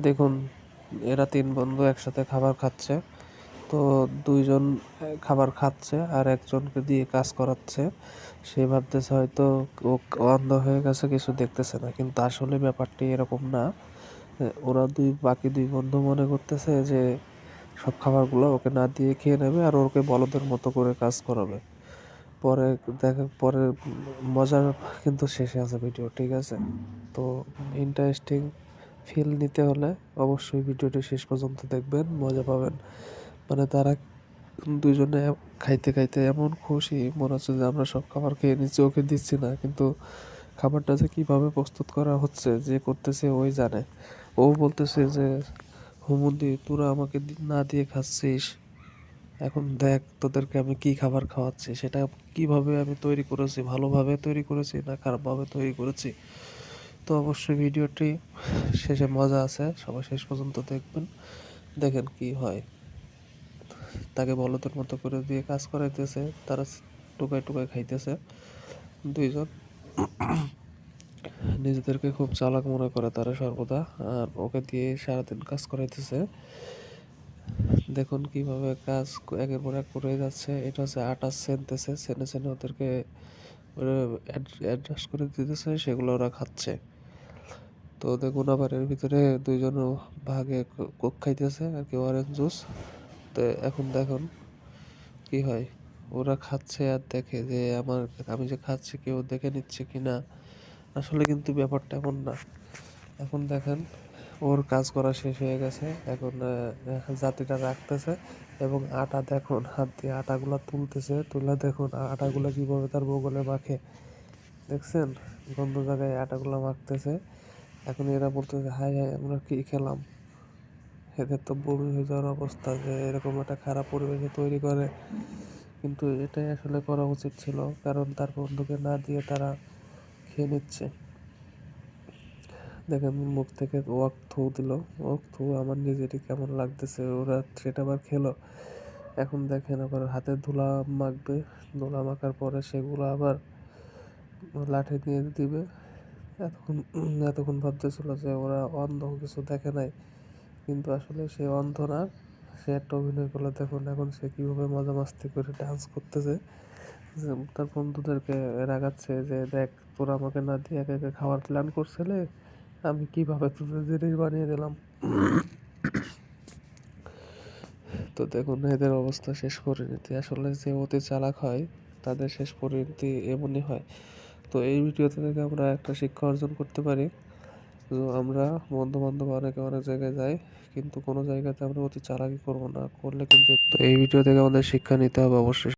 দেখুন, এরা ৩ বন্ধু একসাথে খাবার খাচ্ছে। তো ২ জন খাবার খাচ্ছে আর একজনকে দিয়ে কাজ করাচ্ছে। সে ভাবতেছে হয়তো ও অন্ধ হয়ে গেছে, কিছু দেখতেছে না। কিন্তু আসলে ব্যাপারটি এরকম না। ওরা বাকি ২ বন্ধু মনে করতেছে যে সব খাবারগুলো ওকে না দিয়ে খেয়ে নেবে আর ওকে বলদের মতো করে কাজ করাবে। পরে মজার কিন্তু শেষে আছে ভিডিও, ঠিক আছে? তো ইন্টারেস্টিং ফিল নিতে হলে অবশ্যই ভিডিওটি শেষ পর্যন্ত দেখবেন, মজা পাবেন। মানে তারা দুজনে খাইতে খাইতে এমন খুশি, মনে হচ্ছে যে আমরা সব খাবার খেয়ে নিচ্ছি, ওকে দিচ্ছি না। কিন্তু খাবারটা যে কিভাবে প্রস্তুত করা হচ্ছে, যে করতেছে ওই জানে। ও বলতেছে যে, হুমুন্দি তোরা আমাকে না দিয়ে খাচ্ছিস, এখন দেখ তোদেরকে আমি কি খাবার খাওয়াচ্ছি, সেটা কিভাবে আমি তৈরি করেছি, ভালোভাবে তৈরি করেছি না খারাপভাবে তৈরি করেছি। তো অবশ্যই ভিডিওটি শেষে মজা আছে, সবাই শেষ পর্যন্ত দেখবেন, দেখেন কি হয়। তাকে বলদের মতো করে দিয়ে কাজ করাইতেছে, তারা টুকাই টুকাই খাইতেছে। ২ জন নিজেদেরকে খুব চালাক মনে করে তারা সর্বদা, আর ওকে দিয়ে সারাদিন কাজ করাইতেছে। দেখুন কিভাবে কাজ একের পর এক করে যাচ্ছে। এটা হচ্ছে আটা সেনতেছে, সেনে সেনে ওদেরকে অ্যাডজাস্ট করে দিতেছে, সেগুলো ওরা খাচ্ছে। তো দেখুন আবার এর ভিতরে ২ জন ভাগে কোক খাইতেছে আর কি, অরেঞ্জ জুস। তো এখন দেখুন কি হয়, ওরা খাচ্ছে আর দেখে যে আমি যে খাচ্ছি কেউ দেখে নিচ্ছে কিনা। আসলে কিন্তু ব্যাপারটা এমন না। এখন দেখেন ওর কাজ করা শেষ হয়ে গেছে, এখন জাতিটা রাখতেছে এবং আটা দেখুন হাত দিয়ে আটাগুলা তুলতেছে, তুলে দেখুন আটাগুলা কিভাবে তার বগলে মাখে, দেখছেন? গন্ধ জায়গায় আটাগুলা মাখতেছে। এখন এরা বলতেছে হায় হায় আমরা কি খেলাম। এদের তো বমি হয়ে যাওয়ার অবস্থা যে এরকম একটা খারাপ পরিবেশে তৈরি করে। কিন্তু এটাই আসলে করা উচিত ছিল, কারণ তার বন্ধুকে না দিয়ে তারা খেয়ে নিচ্ছে। দেখেন মুখ থেকে ওয়াক থু দিল, ওয়াক থু, আমার নিজেরই কেমন লাগতেছে। ওরা সেটা আবার খেলো। এখন দেখেন আবার হাতে ধুলা মাখবে, ধুলা মাখার পরে সেগুলো আবার লাঠি দিয়ে দিবে। এতক্ষণ ভাবতেছিল যে ওরা অন্ধ, কিছু দেখে নাই, কিন্তু আসলে সে অন্ধ না, সে একটা অভিনয় করলো। দেখুন এখন সে কিভাবে মজা মাস্তি করে ডান্স করতেছে, যে তার বন্ধুদেরকে রাগাচ্ছে যে দেখ তোরা আমাকে না দিয়ে একে একে খাওয়ার প্ল্যান করছিলে, আমি কিভাবে তোদের জিনিস বানিয়ে দিলাম। তো দেখুন এদের অবস্থা, শেষ পরিণতি। আসলে যে অতি চালাক হয় তাদের শেষ পরিণতি এমনই হয়। তো এই ভিডিওতে থেকে আমরা একটা শিক্ষা অর্জন করতে পারি। তো আমরা বন্ধু বান্ধব অনেকে অনেক জায়গায় যাই, কিন্তু কোনো জায়গাতে আমরা অতি চালাকি করবো না, করলে কিন্তু। তো এই ভিডিও থেকে আমাদের শিক্ষা নিতে হবে অবশ্যই।